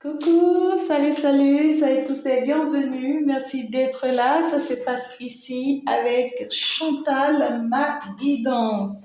Coucou, soyez tous les bienvenus. Merci d'être là. Ça se passe ici avec Chantal, ma guidance.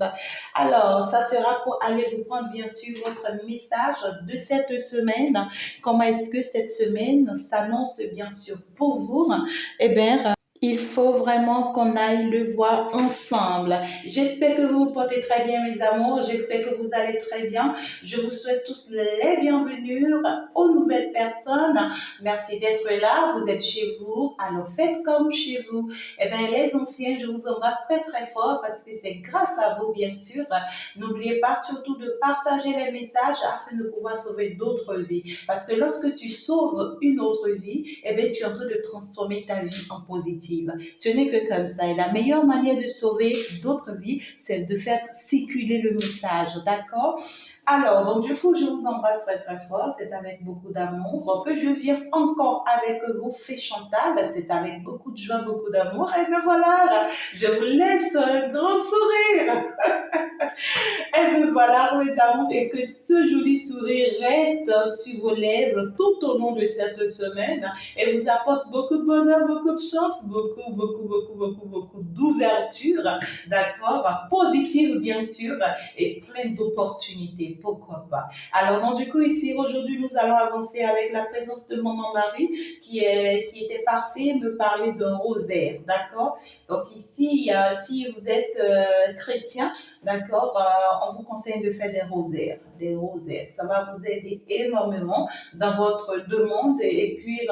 Alors, ça sera pour aller vous prendre bien sûr votre message de cette semaine. Comment est-ce que cette semaine s'annonce bien sûr pour vous? Eh bien, il faut vraiment qu'on aille le voir ensemble. J'espère que vous vous portez très bien, mes amours. J'espère que vous allez très bien. Je vous souhaite tous les bienvenus aux nouvelles personnes. Merci d'être là. Vous êtes chez vous. Alors faites comme chez vous. Eh bien, les anciens, je vous embrasse très très fort parce que c'est grâce à vous, bien sûr. N'oubliez pas surtout de partager les messages afin de pouvoir sauver d'autres vies. Parce que lorsque tu sauves une autre vie, eh bien, tu es en train de transformer ta vie en positive. Ce n'est que comme ça. Et la meilleure manière de sauver d'autres vies, c'est de faire circuler le message. D'accord? Alors, donc du coup, je vous embrasse très très fort. C'est avec beaucoup d'amour que je viens encore avec vous, Fée Chantal. C'est avec beaucoup de joie, beaucoup d'amour. Et me voilà, je vous laisse un grand sourire. Et me voilà, mes amours, et que ce joli sourire reste sur vos lèvres tout au long de cette semaine et vous apporte beaucoup de bonheur, beaucoup de chance, beaucoup d'ouverture, d'accord, positive bien sûr, et plein d'opportunités, pourquoi pas. Alors, donc, du coup, ici, aujourd'hui, nous allons avancer avec la présence de mon mari qui était passé me parler d'un rosaire, d'accord. Donc, ici, si vous êtes chrétien, d'accord, on vous conseille de faire des rosaires. Des rosaires. Ça va vous aider énormément dans votre demande et puis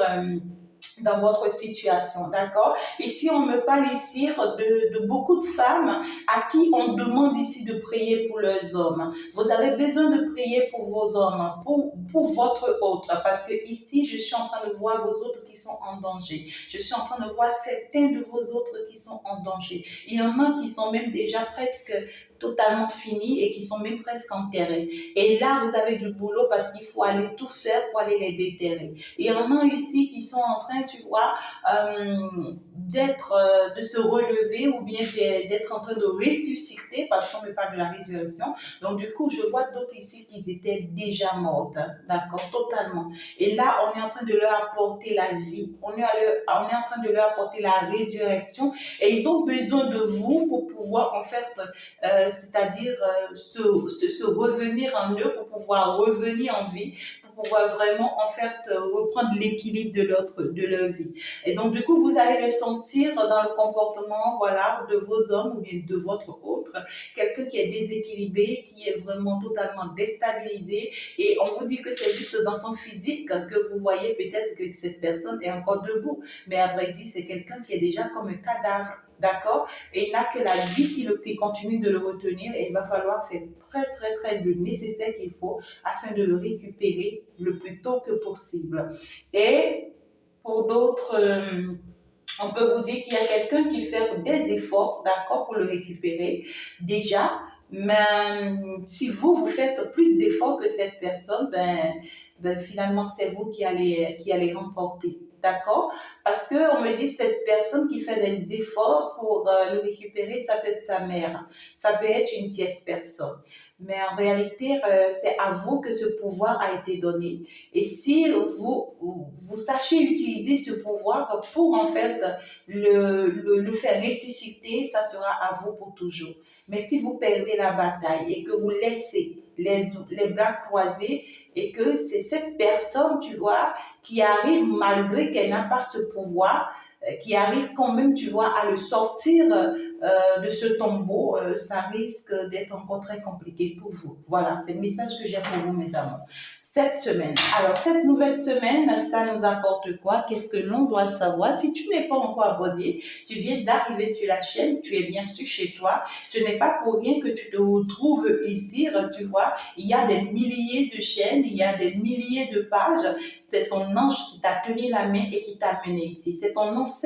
dans votre situation, d'accord? Ici, on me parle ici de beaucoup de femmes à qui on demande ici de prier pour leurs hommes. Vous avez besoin de prier pour vos hommes, pour votre autre, parce que ici, je suis en train de voir vos autres qui sont en danger. Je suis en train de voir certains de vos autres qui sont en danger. Il y en a qui sont même déjà presque totalement finis et qui sont même presque enterrés. Et là, vous avez du boulot parce qu'il faut aller tout faire pour aller les déterrer. Et il y en a ici qui sont en train, tu vois, de se relever ou bien d'être en train de ressusciter parce qu'on me parle de la résurrection. Donc, du coup, je vois d'autres ici qui étaient déjà mortes, d'accord, totalement. Et là, on est en train de leur apporter la vie. On est en train de leur apporter la résurrection et ils ont besoin de vous pour pouvoir, en fait, c'est-à-dire se revenir en eux pour pouvoir revenir en vie, pour pouvoir vraiment en fait reprendre l'équilibre de leur vie. Et donc du coup, vous allez le sentir dans le comportement, voilà, de vos hommes ou bien de votre autre, quelqu'un qui est déséquilibré, qui est vraiment totalement déstabilisé. Et on vous dit que c'est juste dans son physique que vous voyez peut-être que cette personne est encore debout, mais à vrai dire, c'est quelqu'un qui est déjà comme un cadavre. D'accord? Et il n'a que la vie qui continue de le retenir et il va falloir faire très le nécessaire qu'il faut afin de le récupérer le plus tôt que possible. Et pour d'autres, on peut vous dire qu'il y a quelqu'un qui fait des efforts, d'accord, pour le récupérer déjà. Mais si vous faites plus d'efforts que cette personne, finalement, c'est vous qui allez remporter. D'accord? Parce que on me dit cette personne qui fait des efforts pour le récupérer, ça peut être sa mère, ça peut être une tierce personne. Mais en réalité, c'est à vous que ce pouvoir a été donné. Et si vous sachez utiliser ce pouvoir pour en fait le faire ressusciter, ça sera à vous pour toujours. Mais si vous perdez la bataille et que vous laissez les bras croisés et que c'est cette personne, tu vois, qui arrive malgré qu'elle n'a pas ce pouvoir, qui arrive quand même, tu vois, à le sortir de ce tombeau, ça risque d'être encore très compliqué pour vous. Voilà, c'est le message que j'ai pour vous, mes amours. Cette semaine. Alors, cette nouvelle semaine, ça nous apporte quoi? Qu'est-ce que l'on doit savoir? Si tu n'es pas encore abonné, tu viens d'arriver sur la chaîne, tu es bien sûr chez toi. Ce n'est pas pour rien que tu te retrouves ici, tu vois. Il y a des milliers de chaînes, il y a des milliers de pages. C'est ton ange qui t'a tenu la main et qui t'a amené ici. C'est ton ancêtre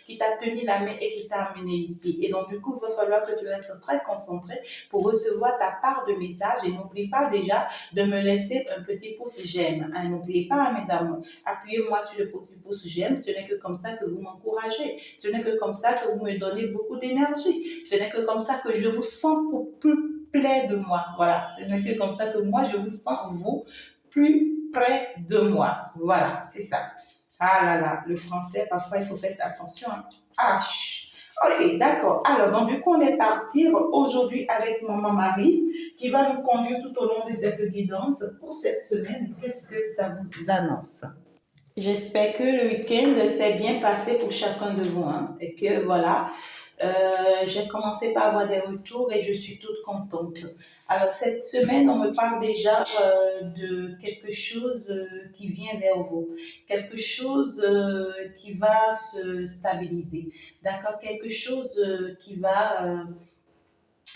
qui t'a tenu la main et qui t'a amené ici. Et donc, du coup, il va falloir que tu restes très concentré pour recevoir ta part de message. Et n'oublie pas déjà de me laisser un petit pouce j'aime. Hein, n'oubliez pas, mes amours, appuyez-moi sur le petit pouce j'aime. Ce n'est que comme ça que vous m'encouragez. Ce n'est que comme ça que vous me donnez beaucoup d'énergie. Ce n'est que comme ça que je vous sens pour plus près de moi. Voilà, ce n'est que comme ça que moi, je vous sens, vous, plus près de moi. Voilà, c'est ça. Ah là là, le français, parfois, il faut faire attention. Hein. H. Ok, d'accord. Alors, donc, du coup, on est parti aujourd'hui avec Maman Marie qui va nous conduire tout au long de cette guidance pour cette semaine. Qu'est-ce que ça vous annonce? J'espère que le week-end s'est bien passé pour chacun de vous hein, et que voilà, j'ai commencé par avoir des retours et je suis toute contente. Alors cette semaine, on me parle déjà de quelque chose qui vient vers vous, quelque chose qui va se stabiliser, d'accord, quelque chose qui va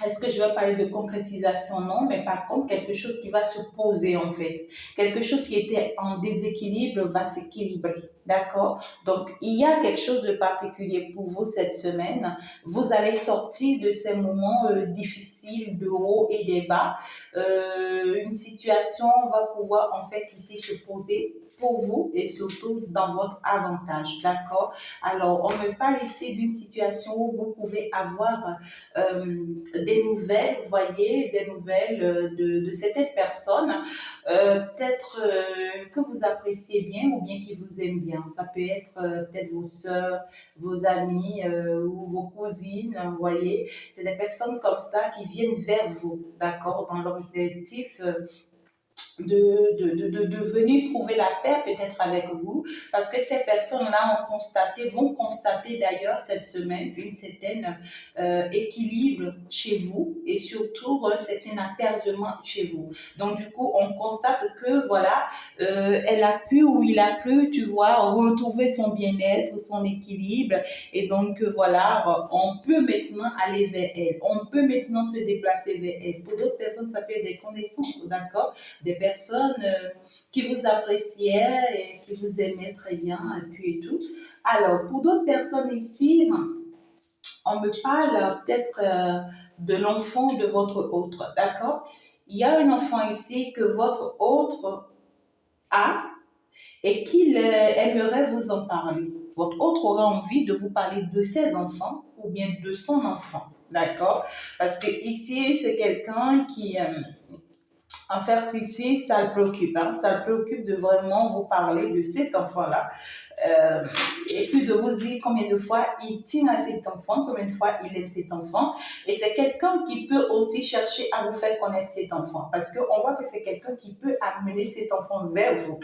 est-ce que je vais parler de concrétisation? Non, mais par contre, quelque chose qui va se poser en fait. Quelque chose qui était en déséquilibre va s'équilibrer. D'accord? Donc, il y a quelque chose de particulier pour vous cette semaine. Vous allez sortir de ces moments difficiles de haut et des bas. Une situation va pouvoir en fait ici se poser pour vous et surtout dans votre avantage. D'accord? Alors, on me parle ici d'une situation où vous pouvez avoir des nouvelles, vous voyez, des nouvelles de certaines personnes, peut-être que vous appréciez bien ou bien qui vous aiment bien. Ça peut être peut-être vos sœurs, vos amis ou vos cousines, vous voyez. C'est des personnes comme ça qui viennent vers vous, d'accord, dans l'objectif de venir trouver la paix peut-être avec vous, parce que ces personnes-là vont constater d'ailleurs cette semaine une certaine équilibre chez vous et surtout un certain apaisement chez vous. Donc du coup, on constate que voilà, elle a pu ou il a pu, tu vois, retrouver son bien-être, son équilibre et donc voilà, on peut maintenant aller vers elle, on peut maintenant se déplacer vers elle. Pour d'autres personnes, ça peut être des connaissances, d'accord? Des personnes qui vous appréciaient et qui vous aimaient très bien et puis et tout. Alors, pour d'autres personnes ici, on me parle peut-être de l'enfant de votre autre, d'accord? Il y a un enfant ici que votre autre a et qu'il aimerait vous en parler. Votre autre aura envie de vous parler de ses enfants ou bien de son enfant, d'accord? Parce que ici, c'est quelqu'un qui en fait, ici, ça le préoccupe. Hein? Ça le préoccupe de vraiment vous parler de cet enfant-là. Euh, et puis de vous dire combien de fois il tient à cet enfant, combien de fois il aime cet enfant. Et c'est quelqu'un qui peut aussi chercher à vous faire connaître cet enfant. Parce qu'on voit que c'est quelqu'un qui peut amener cet enfant vers vous.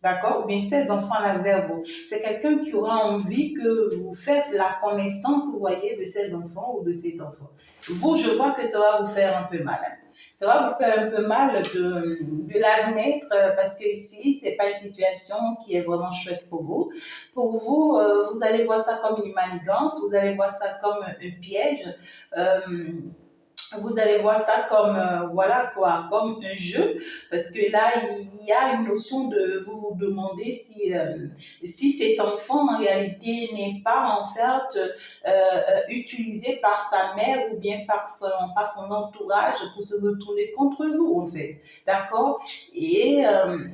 D'accord? Ou bien ces enfants-là vers vous. C'est quelqu'un qui aura envie que vous faites la connaissance, vous voyez, de ces enfants ou de cet enfant. Vous, je vois que ça va vous faire un peu mal. Hein? Ça va vous faire un peu mal de l'admettre parce que ici, c'est pas une situation qui est vraiment chouette pour vous. Pour vous, vous allez voir ça comme une manigance, vous allez voir ça comme un piège. Euh, vous allez voir ça comme voilà quoi, comme un jeu, parce que là il y a une notion de vous vous demander si cet enfant en réalité n'est pas en fait utilisé par sa mère ou bien par son entourage pour se retourner contre vous en fait, d'accord? Et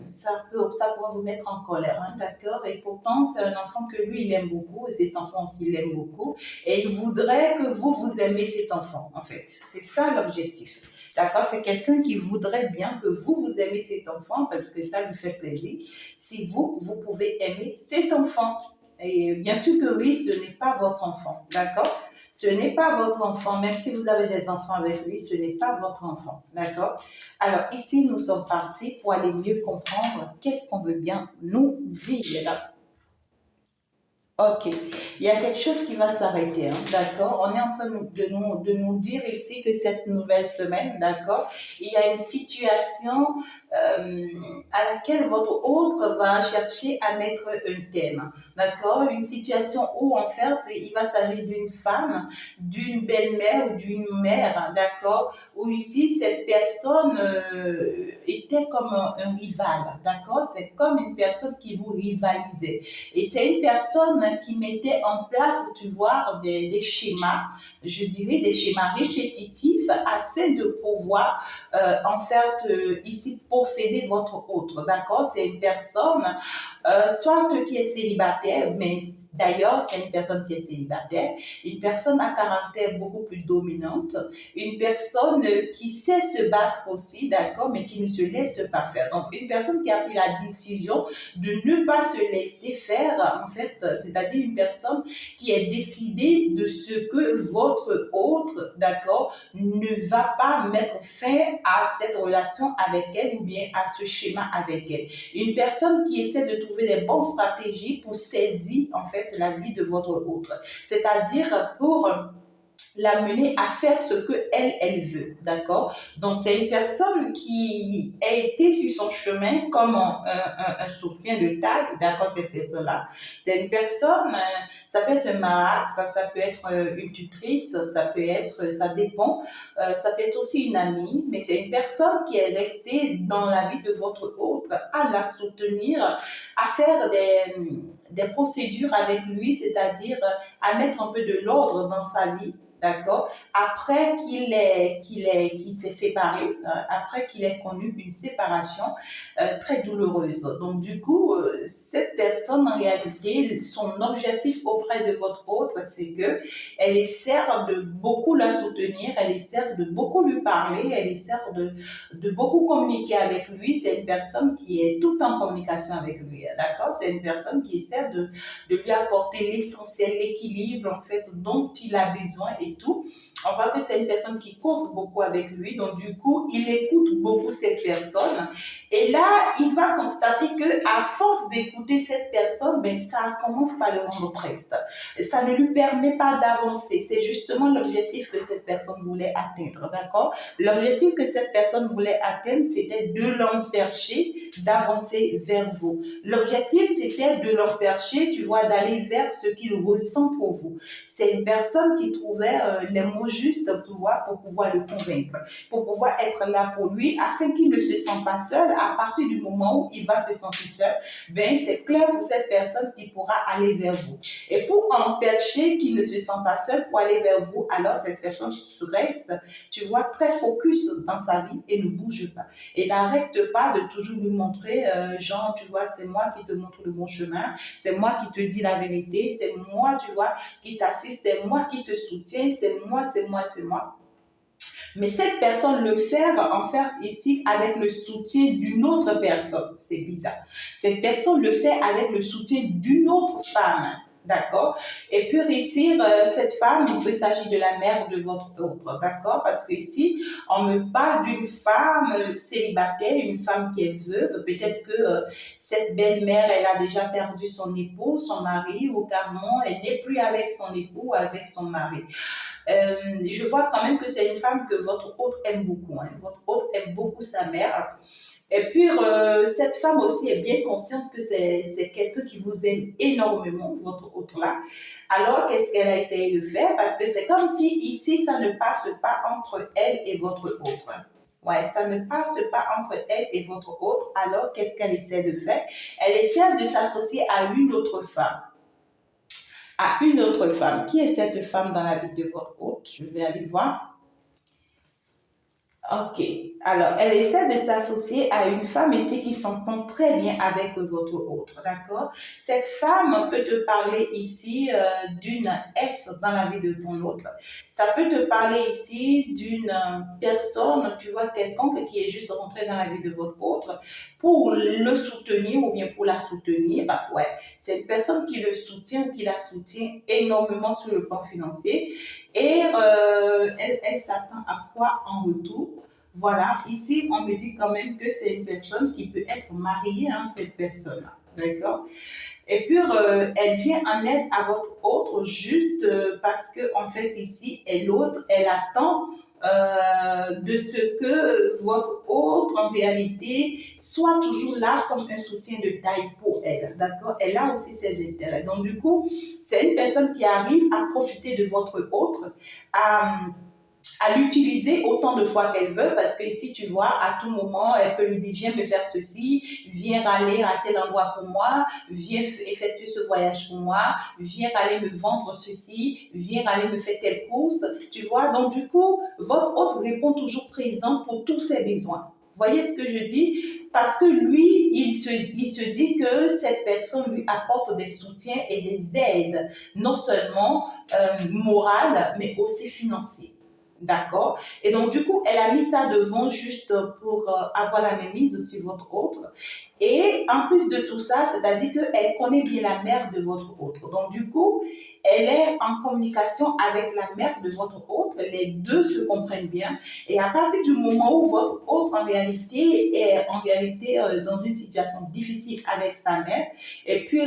ça pourra vous mettre en colère, hein, d'accord? Et pourtant c'est un enfant que lui il aime beaucoup et cet enfant aussi l'aime beaucoup et il voudrait que vous aimez cet enfant en fait. C'est ça l'objectif. D'accord? C'est quelqu'un qui voudrait bien que vous aimez cet enfant parce que ça lui fait plaisir. Si vous pouvez aimer cet enfant. Et bien sûr que oui, ce n'est pas votre enfant. D'accord? Ce n'est pas votre enfant, même si vous avez des enfants avec lui, ce n'est pas votre enfant. D'accord? Alors ici, nous sommes partis pour aller mieux comprendre qu'est-ce qu'on veut bien nous dire. Ok, il y a quelque chose qui va s'arrêter, hein, d'accord? On est en train de nous dire ici que cette nouvelle semaine, d'accord, il y a une situation à laquelle votre autre va chercher à mettre un thème, d'accord? Une situation où en fait il va s'agir d'une femme, d'une belle-mère ou d'une mère, d'accord? Où ici cette personne était comme un rival, d'accord? C'est comme une personne qui vous rivalisait. Et c'est une personne qui mettait en place, tu vois, des schémas, je dirais des schémas répétitifs afin de pouvoir en fait ici posséder votre autre, d'accord? C'est une personne, soit qui est célibataire, mais d'ailleurs c'est une personne qui est célibataire, une personne à caractère beaucoup plus dominante, une personne qui sait se battre aussi, d'accord, mais qui ne se laisse pas faire. Donc une personne qui a pris la décision de ne pas se laisser faire, en fait, c'est-à-dire une personne qui est décidée de ce que votre autre, d'accord, ne va pas mettre fin à cette relation avec elle ou bien à ce schéma avec elle. Une personne qui essaie de trouver les bonnes stratégies pour saisir, en fait, la vie de votre autre. C'est-à-dire pour l'amener à faire ce que elle veut, d'accord? Donc c'est une personne qui a été sur son chemin comme un soutien de taille, d'accord? Cette personne-là, c'est une personne, ça peut être un marâtre, ça peut être une tutrice, ça peut être, ça dépend, ça peut être aussi une amie, mais c'est une personne qui est restée dans la vie de votre autre, à la soutenir, à faire des procédures avec lui, c'est-à-dire à mettre un peu de l'ordre dans sa vie, d'accord, après qu'il s'est séparé, après qu'il ait connu une séparation très douloureuse. Donc du coup, cette personne en réalité, son objectif auprès de votre autre, c'est que elle essaie de beaucoup la soutenir, elle essaie de beaucoup lui parler, elle essaie de beaucoup communiquer avec lui. C'est une personne qui est tout en communication avec lui, d'accord. C'est une personne qui essaie de lui apporter l'essentiel, l'équilibre en fait dont il a besoin et tout. On voit que c'est une personne qui cause beaucoup avec lui, donc du coup, il écoute beaucoup cette personne. Et là, il va constater que à force d'écouter cette personne, ben ça commence par le rendre triste. Ça ne lui permet pas d'avancer. C'est justement l'objectif que cette personne voulait atteindre, d'accord? L'objectif que cette personne voulait atteindre, c'était de l'empêcher d'avancer vers vous. L'objectif, c'était de l'empêcher, tu vois, d'aller vers ce qu'il ressent pour vous. C'est une personne qui trouvait les mots justes pour pouvoir le convaincre, pour pouvoir être là pour lui, afin qu'il ne se sente pas seul. À partir du moment où il va se sentir seul, ben c'est clair pour cette personne qu'il pourra aller vers vous. Et pour empêcher qu'il ne se sente pas seul pour aller vers vous, alors cette personne reste, tu vois, très focus dans sa vie et ne bouge pas. Et n'arrête pas de toujours lui montrer, genre, tu vois, c'est moi qui te montre le bon chemin, c'est moi qui te dis la vérité, c'est moi, tu vois, qui t'assiste, c'est moi qui te soutiens, c'est moi, c'est moi, c'est moi. Mais cette personne le fait en fait ici avec le soutien d'une autre personne. C'est bizarre. Cette personne le fait avec le soutien d'une autre femme. D'accord? Et pour ici, cette femme, il peut s'agir de la mère de votre autre. D'accord? Parce que ici, on me parle d'une femme célibataire, une femme qui est veuve. Peut-être que cette belle-mère, elle a déjà perdu son époux, son mari, ou carrément, elle n'est plus avec son époux, avec son mari. Je vois quand même que c'est une femme que votre autre aime beaucoup. Hein. Votre autre aime beaucoup sa mère. Et puis, cette femme aussi est bien consciente que c'est quelqu'un qui vous aime énormément, votre autre-là. Alors, qu'est-ce qu'elle a essayé de faire? Parce que c'est comme si ici, ça ne passe pas entre elle et votre autre. Ouais, ça ne passe pas entre elle et votre autre. Alors, qu'est-ce qu'elle essaie de faire? Elle essaie de s'associer à une autre femme. À une autre femme. Qui est cette femme dans la vie de votre hôte? Je vais aller voir. Ok, alors elle essaie de s'associer à une femme ici qui s'entend très bien avec votre autre, d'accord? Cette femme peut te parler ici d'une S dans la vie de ton autre. Ça peut te parler ici d'une personne, tu vois, quelconque qui est juste rentré dans la vie de votre autre pour le soutenir ou bien pour la soutenir. Bah, ouais, c'est une personne qui le soutient, qui la soutient énormément sur le plan financier et elle s'attend à quoi en retour? Voilà, ici, on me dit quand même que c'est une personne qui peut être mariée, hein, cette personne-là. D'accord? Et puis, elle vient en aide à votre autre juste parce que, en fait, ici, l'autre, elle attend de ce que votre autre, en réalité, soit toujours là comme un soutien de taille pour elle. D'accord? Elle a aussi ses intérêts. Donc, du coup, c'est une personne qui arrive à profiter de votre autre, à à l'utiliser autant de fois qu'elle veut, parce que ici, tu vois, à tout moment, elle peut lui dire, viens me faire ceci, viens aller à tel endroit pour moi, viens effectuer ce voyage pour moi, viens aller me vendre ceci, viens aller me faire telle course, tu vois. Donc, du coup, votre hôte répond toujours présent pour tous ses besoins. Voyez ce que je dis? Parce que lui, il se dit que cette personne lui apporte des soutiens et des aides, non seulement morales, mais aussi financières. D'accord. Et donc, du coup, elle a mis ça devant juste pour avoir la même mise sur votre autre. Et en plus de tout ça, c'est-à-dire qu'elle connaît bien la mère de votre autre. Donc, du coup, elle est en communication avec la mère de votre autre. Les deux se comprennent bien. Et à partir du moment où votre autre, en réalité, est dans une situation difficile avec sa mère, et puis,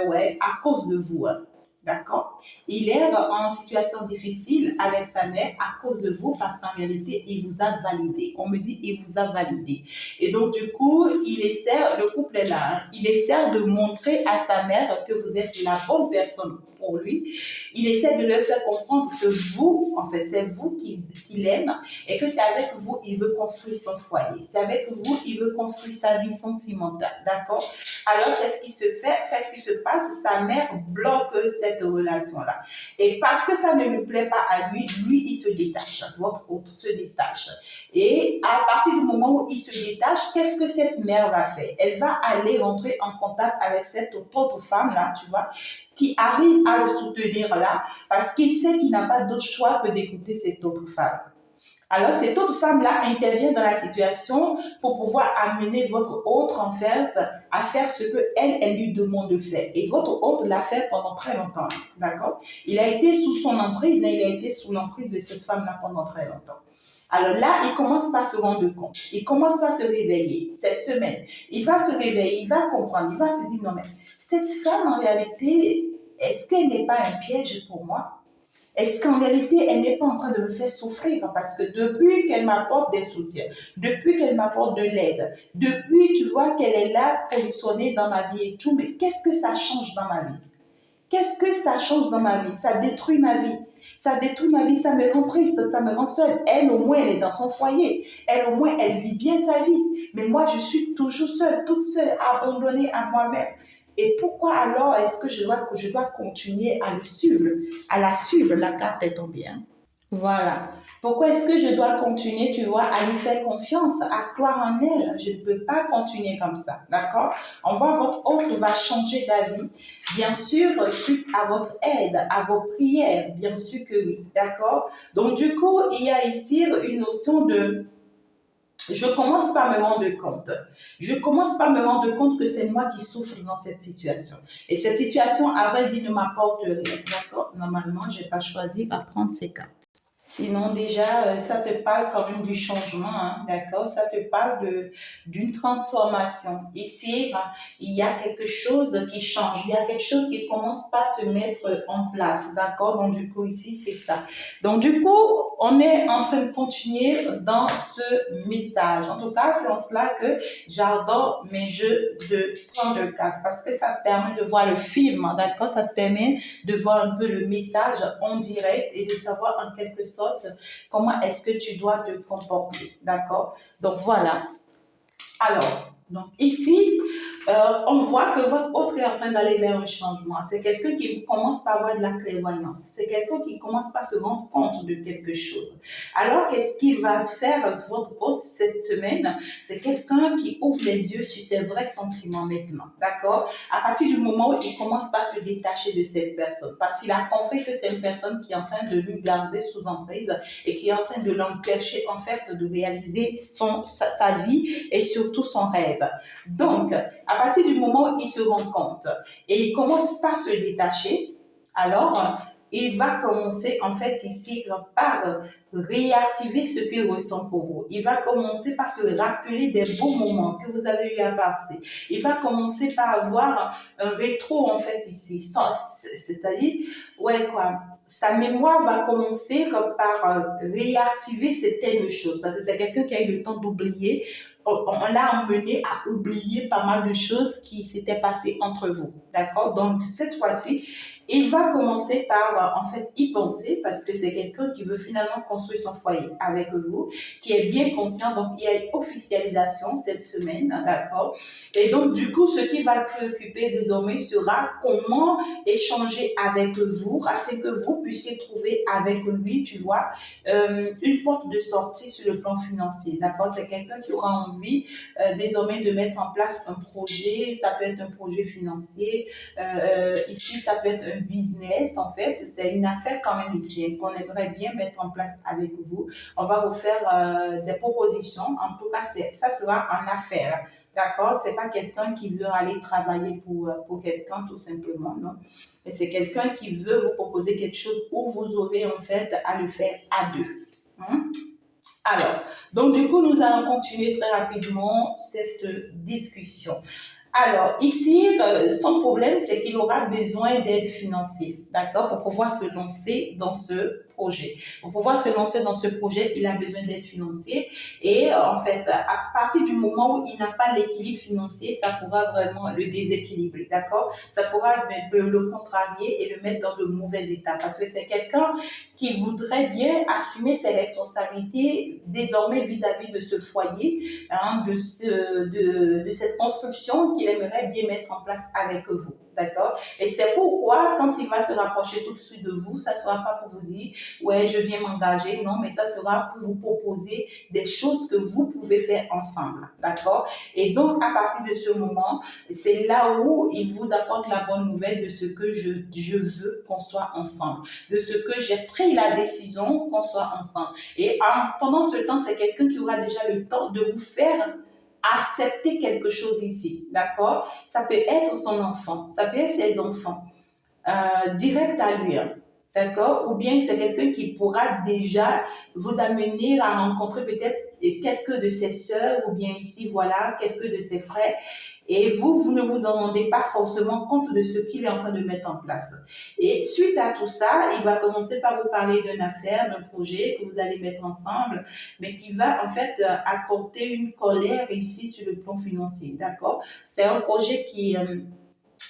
ouais, à cause de vous, hein. D'accord. Il est en situation difficile avec sa mère à cause de vous parce qu'en réalité, il vous a validé. On me dit, il vous a validé. Et donc, du coup, le couple est là, hein, il essaie de montrer à sa mère que vous êtes la bonne personne pour lui. Il essaie de leur faire comprendre que vous, en fait, c'est vous qui l'aime et que c'est avec vous il veut construire son foyer. C'est avec vous il veut construire sa vie sentimentale. D'accord? Alors, qu'est-ce qui se fait? Qu'est-ce qui se passe? Sa mère bloque cette relation-là. Et parce que ça ne lui plaît pas à lui, il se détache. Votre autre se détache. Et à partir du moment où il se détache, qu'est-ce que cette mère va faire? Elle va aller rentrer en contact avec cette autre femme-là, tu vois, qui arrive à le soutenir là, parce qu'il sait qu'il n'a pas d'autre choix que d'écouter cette autre femme. Alors, cette autre femme-là intervient dans la situation pour pouvoir amener votre autre, en fait, à faire ce que elle lui demande de faire. Et votre autre l'a fait pendant très longtemps, d'accord? Il a été sous son emprise, il a été sous l'emprise de cette femme-là pendant très longtemps. Alors là, il commence par se rendre compte. Il commence par se réveiller cette semaine. Il va se réveiller, il va comprendre, il va se dire, non mais, cette femme, en réalité, est-ce qu'elle n'est pas un piège pour moi? Est-ce qu'en réalité, elle n'est pas en train de me faire souffrir? Parce que depuis qu'elle m'apporte des soutiens, depuis qu'elle m'apporte de l'aide, depuis, tu vois, qu'elle est là pour sonner dans ma vie et tout, mais qu'est-ce que ça change dans ma vie? Qu'est-ce que ça change dans ma vie? Ça détruit ma vie. Ça détruit ma vie, ça me rend triste, ça me rend seule. Elle, au moins, elle est dans son foyer. Elle, au moins, elle vit bien sa vie. Mais moi, je suis toujours seule, toute seule, abandonnée à moi-même. Et pourquoi alors est-ce que je dois continuer à le suivre, à la suivre? La carte est tombée, hein. Voilà. Pourquoi est-ce que je dois continuer, tu vois, à lui faire confiance, à croire en elle? Je ne peux pas continuer comme ça, d'accord? On voit votre autre va changer d'avis, bien sûr, suite à votre aide, à vos prières, bien sûr que oui, d'accord? Donc, du coup, il y a ici une notion de je commence par me rendre compte. Je commence par me rendre compte que c'est moi qui souffre dans cette situation. Et cette situation, à vrai dire, ne m'apporte rien. D'accord? Normalement, je n'ai pas choisi à prendre ces cartes. Sinon, déjà, ça te parle quand même du changement, hein, d'accord? Ça te parle d'une transformation. Ici, il y a quelque chose qui change. Il y a quelque chose qui commence pas à se mettre en place, d'accord? Donc, du coup, ici, c'est ça. Donc, du coup, on est en train de continuer dans ce message. En tout cas, c'est en cela que j'adore mes jeux de 34 parce que ça te permet de voir le film, hein, d'accord? Ça te permet de voir un peu le message en direct et de savoir en quelque sorte comment est-ce que tu dois te comporter, d'accord? Donc voilà. Alors, donc ici, on voit que votre autre est en train d'aller vers un changement. C'est quelqu'un qui commence par avoir de la clairvoyance. C'est quelqu'un qui commence par se rendre compte de quelque chose. Alors, qu'est-ce qu'il va faire votre autre cette semaine? C'est quelqu'un qui ouvre les yeux sur ses vrais sentiments maintenant. D'accord? À partir du moment où il commence par se détacher de cette personne. Parce qu'il a compris que c'est une personne qui est en train de lui garder sous emprise et qui est en train de l'empêcher en fait de réaliser sa vie et surtout son rêve. Donc, à partir du moment où il se rend compte et il commence par se détacher, alors il va commencer en fait ici par réactiver ce qu'il ressent pour vous. Il va commencer par se rappeler des beaux moments que vous avez eu à passer. Il va commencer par avoir un rétro en fait ici, c'est-à-dire, ouais quoi, sa mémoire va commencer par réactiver certaines choses parce que c'est quelqu'un qui a eu le temps d'oublier. On l'a emmené à oublier pas mal de choses qui s'étaient passées entre vous. D'accord? Donc, cette fois-ci, Il va commencer par, en fait, y penser parce que c'est quelqu'un qui veut finalement construire son foyer avec vous, qui est bien conscient. Donc, il y a une officialisation cette semaine, d'accord? Et donc, du coup, ce qui va le préoccuper désormais sera comment échanger avec vous afin que vous puissiez trouver avec lui, tu vois, une porte de sortie sur le plan financier, d'accord? C'est quelqu'un qui aura envie désormais de mettre en place un projet, ça peut être un projet financier, ici ça peut être un business en fait, c'est une affaire quand même ici qu'on aimerait bien mettre en place avec vous. On va vous faire des propositions, en tout cas ça sera en affaire. D'accord? C'est pas quelqu'un qui veut aller travailler pour quelqu'un tout simplement, non? Mais c'est quelqu'un qui veut vous proposer quelque chose où vous aurez en fait à le faire à deux. Hein? Alors, donc du coup, nous allons continuer très rapidement cette discussion. Alors, ici, son problème, c'est qu'il aura besoin d'aide financière, d'accord, pour pouvoir se lancer dans ce projet. Pour pouvoir se lancer dans ce projet, il a besoin d'aide financière. Et en fait, à partir du moment où il n'a pas l'équilibre financier, ça pourra vraiment le déséquilibrer, d'accord? Ça pourra le contrarier et le mettre dans de mauvais états parce que c'est quelqu'un qui voudrait bien assumer ses responsabilités désormais vis-à-vis de ce foyer, hein, de cette construction qu'il aimerait bien mettre en place avec vous. D'accord? Et c'est pourquoi, quand il va se rapprocher tout de suite de vous, ça ne sera pas pour vous dire, ouais, je viens m'engager, non, mais ça sera pour vous proposer des choses que vous pouvez faire ensemble. D'accord? Et donc, à partir de ce moment, c'est là où il vous apporte la bonne nouvelle de ce que je veux qu'on soit ensemble, de ce que j'ai pris la décision qu'on soit ensemble. Et pendant ce temps, c'est quelqu'un qui aura déjà le temps de vous faire accepter quelque chose ici, d'accord? Ça peut être son enfant, ça peut être ses enfants, direct à lui, hein, d'accord? Ou bien c'est quelqu'un qui pourra déjà vous amener à rencontrer peut-être quelques de ses sœurs, ou bien ici, voilà, quelques de ses frères, et vous ne vous en rendez pas forcément compte de ce qu'il est en train de mettre en place. Et suite à tout ça, il va commencer par vous parler d'une affaire, d'un projet que vous allez mettre ensemble, mais qui va en fait apporter une colère ici sur le plan financier, d'accord? C'est un projet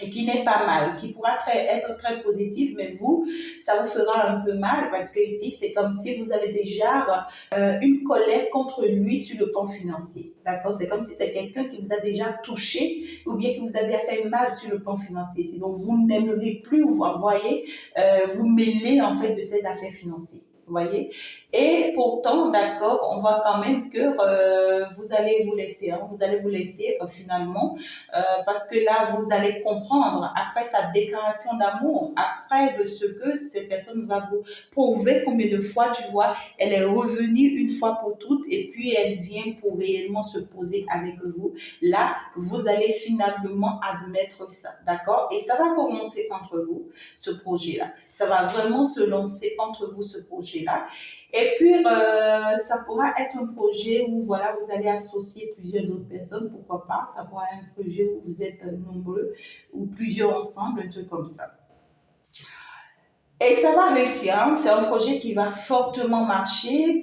et qui n'est pas mal, qui pourra être très positif, mais vous, ça vous fera un peu mal parce que ici, c'est comme si vous avez déjà une colère contre lui sur le plan financier. D'accord? C'est comme si c'est quelqu'un qui vous a déjà touché ou bien qui vous a déjà fait mal sur le plan financier. Donc, vous n'aimerez plus vous voyez, vous mêler en fait de ces affaires financières. Vous voyez? Et pourtant, d'accord, on voit quand même que vous allez vous laisser, hein, vous allez vous laisser finalement, parce que là, vous allez comprendre, après sa déclaration d'amour, après de ce que cette personne va vous prouver combien de fois, tu vois, elle est revenue une fois pour toutes et puis elle vient pour réellement se poser avec vous. Là, vous allez finalement admettre ça, d'accord? Et ça va commencer entre vous, ce projet-là. Ça va vraiment se lancer entre vous, ce projet-là. Et puis, ça pourra être un projet où, voilà, vous allez associer plusieurs autres personnes, pourquoi pas. Ça pourra être un projet où vous êtes nombreux ou plusieurs ensemble, un truc comme ça. Et ça va réussir, hein. C'est un projet qui va fortement marcher,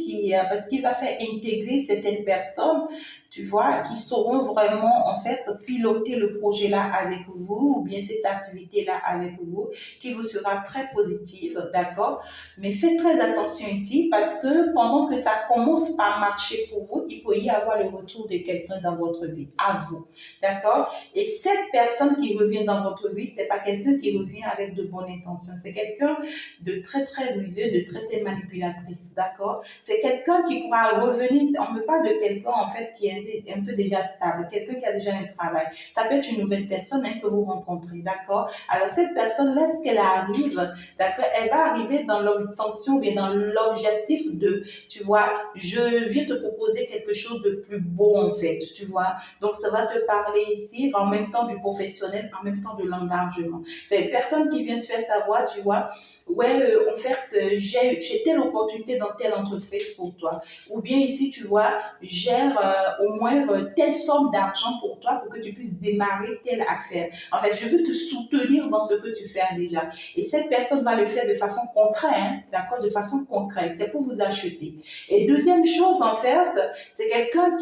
parce qu'il va faire intégrer certaines personnes, tu vois, qui sauront vraiment, en fait, piloter le projet-là avec vous, ou bien cette activité-là avec vous, qui vous sera très positive, d'accord? Mais faites très attention ici, parce que pendant que ça commence par marcher pour vous, il peut y avoir le retour de quelqu'un dans votre vie, à vous, d'accord? Et cette personne qui revient dans votre vie, c'est pas quelqu'un qui revient avec de bonnes intentions, c'est quelqu'un de très très rusée, de très très manipulatrice, d'accord? C'est quelqu'un qui pourra revenir, on me parle de quelqu'un en fait qui est un peu déjà stable, quelqu'un qui a déjà un travail. Ça peut être une nouvelle personne hein, que vous rencontrez, d'accord? Alors cette personne, lorsqu'elle arrive, d'accord, elle va arriver dans l'obtention, bien dans l'objectif de, tu vois, je viens te proposer quelque chose de plus beau en fait, tu vois? Donc ça va te parler ici en même temps du professionnel, en même temps de l'engagement. C'est une personne qui vient te faire savoir, tu vois, ouais, en fait, j'ai telle opportunité dans telle entreprise pour toi. Ou bien ici, tu vois, gère au moins telle somme d'argent pour toi pour que tu puisses démarrer telle affaire. En fait, je veux te soutenir dans ce que tu fais déjà. Et cette personne va le faire de façon concrète, hein, d'accord, de façon concrète. C'est pour vous acheter. Et deuxième chose, en fait, c'est quelqu'un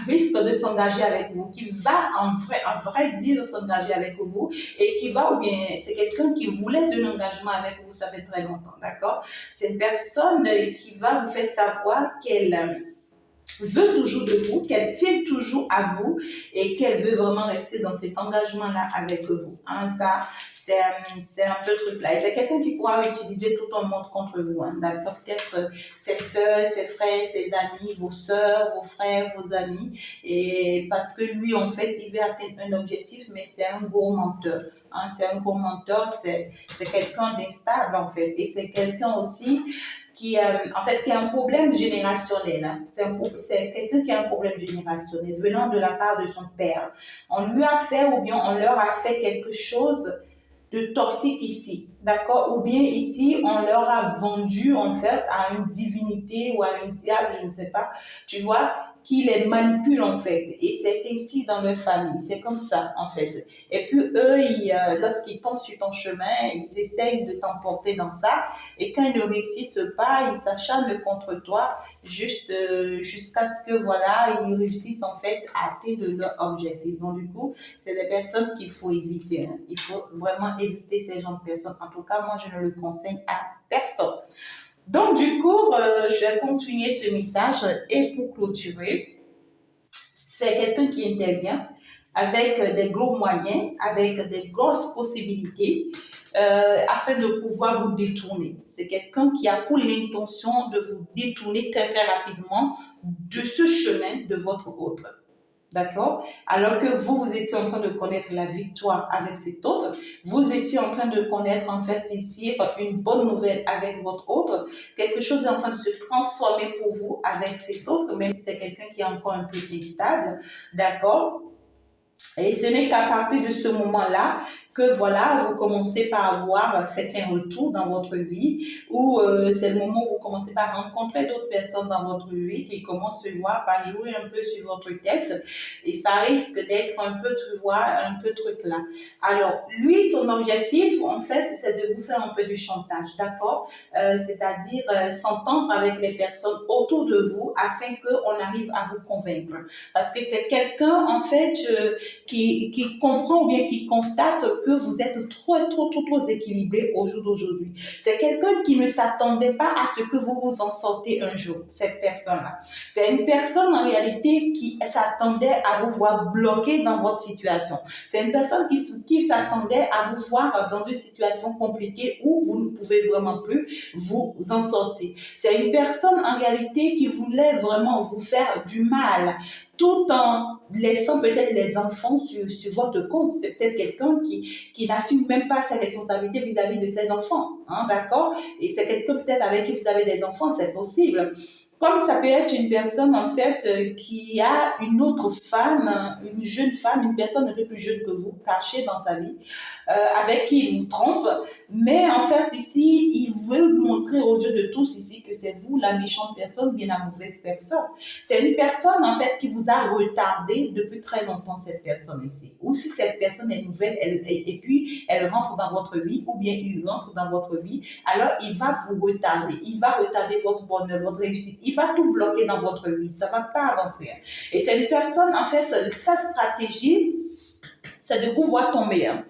risque de s'engager avec vous, qui va en vrai dire s'engager avec vous et qui va, ou bien c'est quelqu'un qui voulait de l'engagement avec vous, ça fait très longtemps, d'accord? C'est une personne qui va vous faire savoir qu'elle veut toujours de vous, qu'elle tient toujours à vous et qu'elle veut vraiment rester dans cet engagement-là avec vous. Hein, ça, c'est un peu truc là. Et c'est quelqu'un qui pourra utiliser tout un monde contre vous. Hein, d'accord? Peut-être ses soeurs, ses frères, ses amis, vos soeurs, vos frères, vos amis. Et parce que lui, en fait, il veut atteindre un objectif, mais c'est un gros menteur. Hein, c'est un gros menteur, c'est quelqu'un d'instable, en fait. Et c'est quelqu'un aussi en fait, qui a un problème générationnel. Hein. C'est quelqu'un qui a un problème générationnel venant de la part de son père. On lui a fait ou bien on leur a fait quelque chose de toxique ici, d'accord? Ou bien ici, on leur a vendu en fait à une divinité ou à un diable, je ne sais pas, tu vois, qui les manipule en fait. Et c'est ainsi dans leur famille, c'est comme ça en fait. Et puis eux, lorsqu'ils tombent sur ton chemin, ils essayent de t'emporter dans ça. Et quand ils ne réussissent pas, ils s'acharnent contre toi jusqu'à ce que voilà, ils réussissent en fait à atteindre leur objectif. Donc du coup, c'est des personnes qu'il faut éviter. Hein. Il faut vraiment éviter ces genres de personnes. En tout cas, moi, je ne le conseille à personne. Donc, du coup, je vais continuer ce message et pour clôturer, c'est quelqu'un qui intervient avec des gros moyens, avec des grosses possibilités, afin de pouvoir vous détourner. C'est quelqu'un qui a pour l'intention de vous détourner très, très rapidement de ce chemin de votre autre. D'accord? Alors que vous étiez en train de connaître la victoire avec cet autre, vous étiez en train de connaître en fait ici une bonne nouvelle avec votre autre, quelque chose est en train de se transformer pour vous avec cet autre, même si c'est quelqu'un qui est encore un peu instable, d'accord? Et ce n'est qu'à partir de ce moment-là que voilà, vous commencez par avoir certains retours dans votre vie, ou c'est le moment où vous commencez par rencontrer d'autres personnes dans votre vie qui commencent, tu vois, par jouer un peu sur votre tête, et ça risque d'être un peu, tu vois, un peu truc là. Alors, lui, son objectif, en fait, c'est de vous faire un peu du chantage, d'accord? C'est-à-dire s'entendre avec les personnes autour de vous afin qu'on arrive à vous convaincre. Parce que c'est quelqu'un, en fait, qui comprend ou bien qui constate que vous êtes trop équilibré au jour d'aujourd'hui. C'est quelqu'un qui ne s'attendait pas à ce que vous vous en sortez un jour, cette personne-là. C'est une personne en réalité qui s'attendait à vous voir bloqué dans votre situation. C'est une personne qui s'attendait à vous voir dans une situation compliquée où vous ne pouvez vraiment plus vous en sortir. C'est une personne en réalité qui voulait vraiment vous faire du mal, tout en laissant peut-être les enfants sur votre compte. C'est peut-être quelqu'un qui n'assume même pas ses responsabilités vis-à-vis de ses enfants, hein, d'accord? Et c'est quelqu'un peut-être avec qui vous avez des enfants, c'est possible. Comme ça peut être une personne, en fait, qui a une autre femme, une jeune femme, une personne un peu plus jeune que vous, cachée dans sa vie, avec qui il vous trompe. Mais en fait, ici, il veut montrer aux yeux de tous ici que c'est vous la méchante personne, bien la mauvaise personne. C'est une personne, en fait, qui vous a retardé depuis très longtemps, cette personne ici. Ou si cette personne est nouvelle, et puis elle rentre dans votre vie, ou bien il rentre dans votre vie, alors il va vous retarder. Il va retarder votre bonheur, votre réussite. Il va tout bloquer dans votre vie. Ça ne va pas avancer. Et c'est une personne, en fait, sa stratégie, c'est de vous voir tomber. Hein.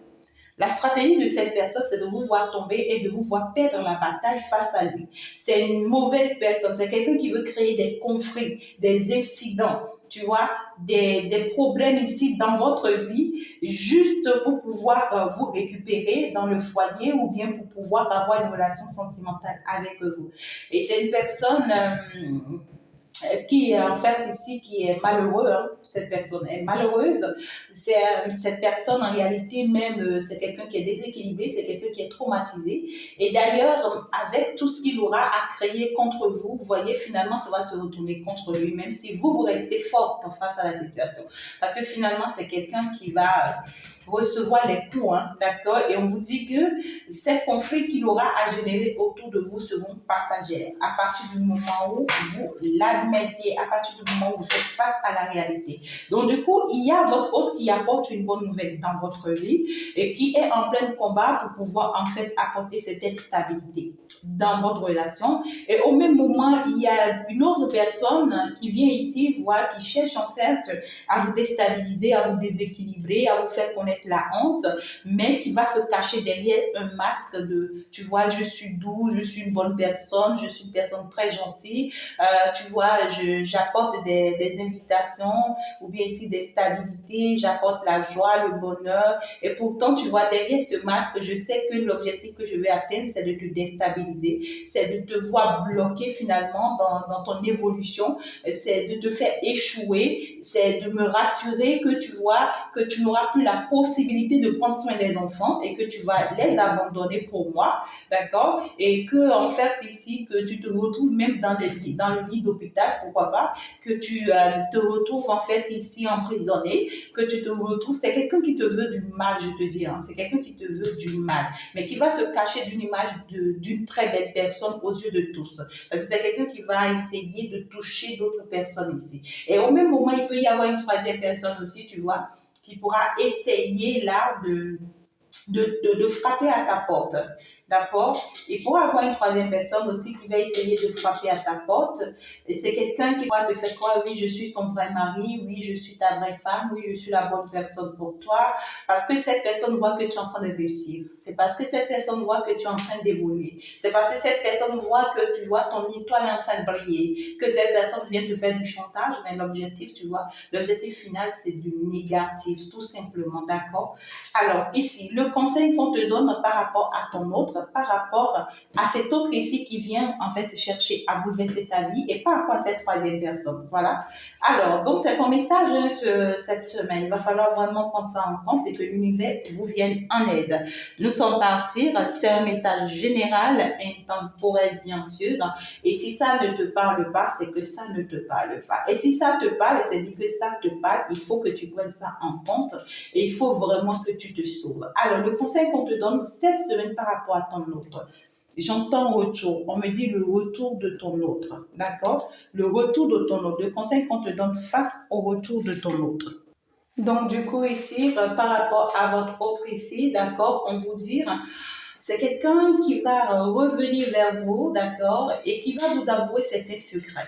La stratégie de cette personne, c'est de vous voir tomber et de vous voir perdre la bataille face à lui. C'est une mauvaise personne. C'est quelqu'un qui veut créer des conflits, des incidents, tu vois, des problèmes ici dans votre vie, juste pour pouvoir vous récupérer dans le foyer ou bien pour pouvoir avoir une relation sentimentale avec vous. Et c'est une personne qui est en fait ici, qui est malheureux, hein, cette personne est malheureuse, cette personne en réalité même, c'est quelqu'un qui est déséquilibré, c'est quelqu'un qui est traumatisé, et d'ailleurs, avec tout ce qu'il aura à créer contre vous, vous voyez, finalement, ça va se retourner contre lui, même si vous restez forte face à la situation, parce que finalement, c'est quelqu'un qui va recevoir les coups, hein, d'accord? Et on vous dit que ces conflits qu'il aura à générer autour de vous seront passagers. À partir du moment où vous l'admettez, à partir du moment où vous faites face à la réalité. Donc, du coup, il y a votre hôte qui apporte une bonne nouvelle dans votre vie et qui est en plein combat pour pouvoir, en fait, apporter cette stabilité dans votre relation. Et au même moment, il y a une autre personne qui vient ici, voir, qui cherche, en fait, à vous déstabiliser, à vous déséquilibrer, à vous faire connaître la honte, mais qui va se cacher derrière un masque de, tu vois, je suis doux, je suis une bonne personne, je suis une personne très gentille, tu vois, j'apporte des invitations ou bien ici des stabilités, j'apporte la joie, le bonheur, et pourtant, tu vois, derrière ce masque, je sais que l'objectif que je vais atteindre, c'est de te déstabiliser, c'est de te voir bloqué finalement dans ton évolution, c'est de te faire échouer, c'est de me rassurer que tu vois que tu n'auras plus la possibilité de prendre soin des enfants et que tu vas les abandonner pour moi, d'accord? Et que en fait ici que tu te retrouves même dans le lit d'hôpital, pourquoi pas, que tu te retrouves en fait ici emprisonné, que tu te retrouves, c'est quelqu'un qui te veut du mal, je te dis, hein, c'est quelqu'un qui te veut du mal, mais qui va se cacher d'une image d'une très belle personne aux yeux de tous, parce que c'est quelqu'un qui va essayer de toucher d'autres personnes ici. Et au même moment, il peut y avoir une troisième personne aussi, tu vois, qui pourra essayer là de frapper à ta porte. D'accord? Et pour avoir une troisième personne aussi qui va essayer de frapper à ta porte, et c'est quelqu'un qui va te faire croire, oui, je suis ton vrai mari, oui, je suis ta vraie femme, oui, je suis la bonne personne pour toi, parce que cette personne voit que tu es en train de réussir. C'est parce que cette personne voit que tu es en train d'évoluer. C'est parce que cette personne voit que tu vois ton étoile est en train de briller, que cette personne vient te faire du chantage, mais l'objectif, tu vois, l'objectif final, c'est du négatif, tout simplement, d'accord? Alors, ici, le conseil qu'on te donne par rapport à ton autre, par rapport à cet autre ici qui vient en fait chercher à bouleverser ta vie et par rapport à cette troisième personne. Voilà. Alors, donc c'est ton message cette semaine. Il va falloir vraiment prendre ça en compte et que l'univers vous vienne en aide. Nous sommes partis. C'est un message général, intemporel bien sûr. Et si ça ne te parle pas, c'est que ça ne te parle pas. Et si ça te parle, c'est dit que ça te parle, il faut que tu prennes ça en compte et il faut vraiment que tu te sauves. Alors, le conseil qu'on te donne cette semaine par rapport à ton autre, j'entends retour. On me dit le retour de ton autre. D'accord? Le retour de ton autre. Le conseil qu'on te donne face au retour de ton autre. Donc, du coup, ici, par rapport à votre autre ici, d'accord, on vous dit, c'est quelqu'un qui va revenir vers vous, d'accord, et qui va vous avouer certains secrets.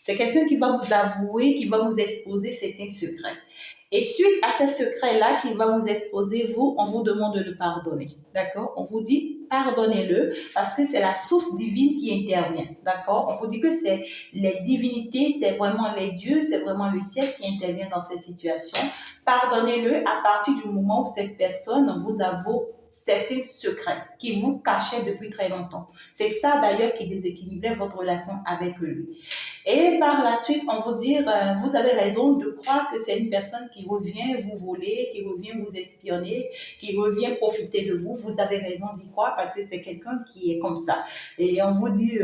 C'est quelqu'un qui va vous avouer, qui va vous exposer certains secrets. Et suite à ces secrets-là qu'il va vous exposer, vous, on vous demande de le pardonner. D'accord? On vous dit pardonnez-le parce que c'est la source divine qui intervient. D'accord? On vous dit que c'est les divinités, c'est vraiment les dieux, c'est vraiment le ciel qui intervient dans cette situation. Pardonnez-le à partir du moment où cette personne vous avoue certains secrets qui vous cachaient depuis très longtemps. C'est ça d'ailleurs qui déséquilibrait votre relation avec lui. Et par la suite, on vous dit, vous avez raison de croire que c'est une personne qui revient vous voler, qui revient vous espionner, qui revient profiter de vous. Vous avez raison d'y croire parce que c'est quelqu'un qui est comme ça. Et on vous dit,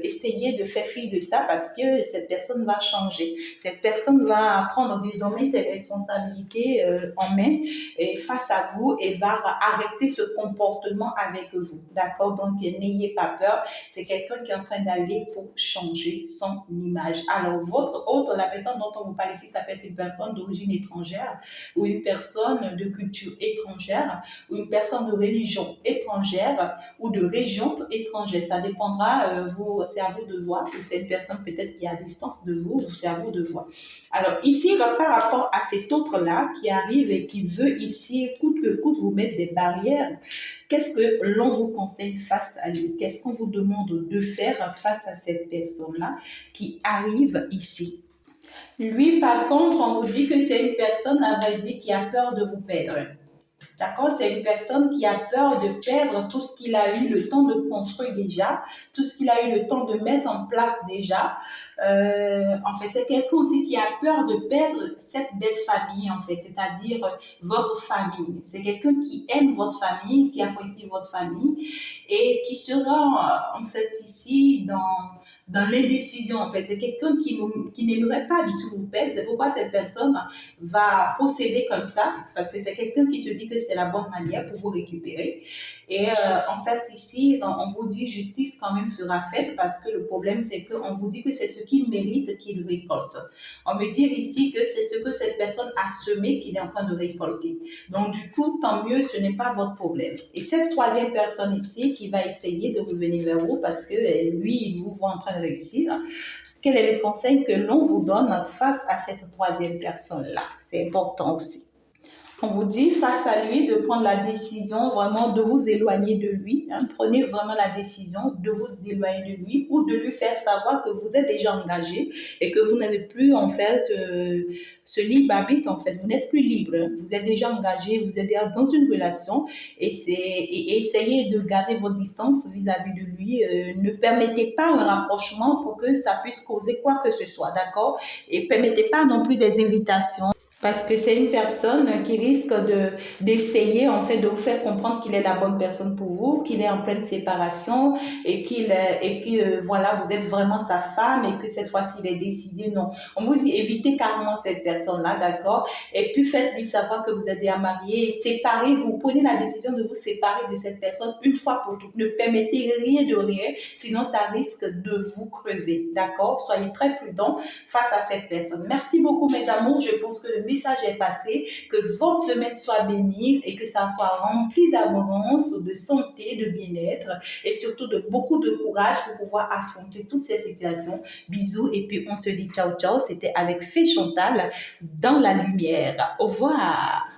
essayez de faire fi de ça parce que cette personne va changer. Cette personne va prendre désormais ses responsabilités en main et face à vous et va arrêter ce comportement avec vous. D'accord? Donc, n'ayez pas peur. C'est quelqu'un qui est en train d'aller pour changer son image. Alors, votre autre, la personne dont on vous parle ici, ça peut être une personne d'origine étrangère ou une personne de culture étrangère ou une personne de religion étrangère ou de région étrangère. Ça dépendra, c'est à vous de voir, ou c'est une personne peut-être qui est à distance de vous, c'est à vous de voir. Alors, ici, par rapport à cet autre-là qui arrive et qui veut ici, coûte que coûte, vous mettre des barrières, qu'est-ce que l'on vous conseille face à lui? Qu'est-ce qu'on vous demande de faire face à cette personne-là qui arrive ici? Lui, par contre, on vous dit que c'est une personne, à vrai dire, qui a peur de vous perdre. D'accord? C'est une personne qui a peur de perdre tout ce qu'il a eu le temps de construire déjà, tout ce qu'il a eu le temps de mettre en place déjà. En fait, c'est quelqu'un aussi qui a peur de perdre cette belle famille, en fait, c'est-à-dire votre famille. C'est quelqu'un qui aime votre famille, qui apprécie votre famille et qui sera, en fait, ici dans l'indécision, en fait. C'est quelqu'un qui n'aimerait pas du tout vous perdre. C'est pourquoi cette personne va procéder comme ça, parce que c'est quelqu'un qui se dit que c'est la bonne manière pour vous récupérer. Et en fait, ici, on vous dit justice quand même sera faite parce que le problème, c'est qu'on vous dit que c'est ce qu'il mérite qu'il récolte. On veut dire ici que c'est ce que cette personne a semé qu'il est en train de récolter. Donc, du coup, tant mieux, ce n'est pas votre problème. Et cette troisième personne ici qui va essayer de revenir vers vous parce que lui, il vous voit en train de réussir, quel est le conseil que l'on vous donne face à cette troisième personne-là? C'est important aussi. On vous dit face à lui de prendre la décision vraiment de vous éloigner de lui. Hein. Prenez vraiment la décision de vous éloigner de lui ou de lui faire savoir que vous êtes déjà engagé et que vous n'avez plus en fait ce libre arbitre en fait. Vous n'êtes plus libre. Vous êtes déjà engagé, vous êtes dans une relation et essayez de garder votre distance vis-à-vis de lui. Ne permettez pas un rapprochement pour que ça puisse causer quoi que ce soit, d'accord? Et permettez pas non plus des invitations. Parce que c'est une personne qui risque d'essayer en fait de vous faire comprendre qu'il est la bonne personne pour vous, qu'il est en pleine séparation et que voilà vous êtes vraiment sa femme et que cette fois-ci il est décidé non. On vous dit évitez carrément cette personne-là, d'accord? Et puis faites-lui savoir que vous êtes déjà marié, séparez-vous, prenez la décision de vous séparer de cette personne une fois pour toutes. Ne permettez rien de rien, sinon ça risque de vous crever, d'accord? Soyez très prudents face à cette personne. Merci beaucoup mes amours, je pense que le message est passé, que votre semaine soit bénie et que ça soit rempli d'abondance, de santé, de bien-être et surtout de beaucoup de courage pour pouvoir affronter toutes ces situations. Bisous et puis on se dit ciao ciao. C'était avec Fée Chantal dans la lumière. Au revoir.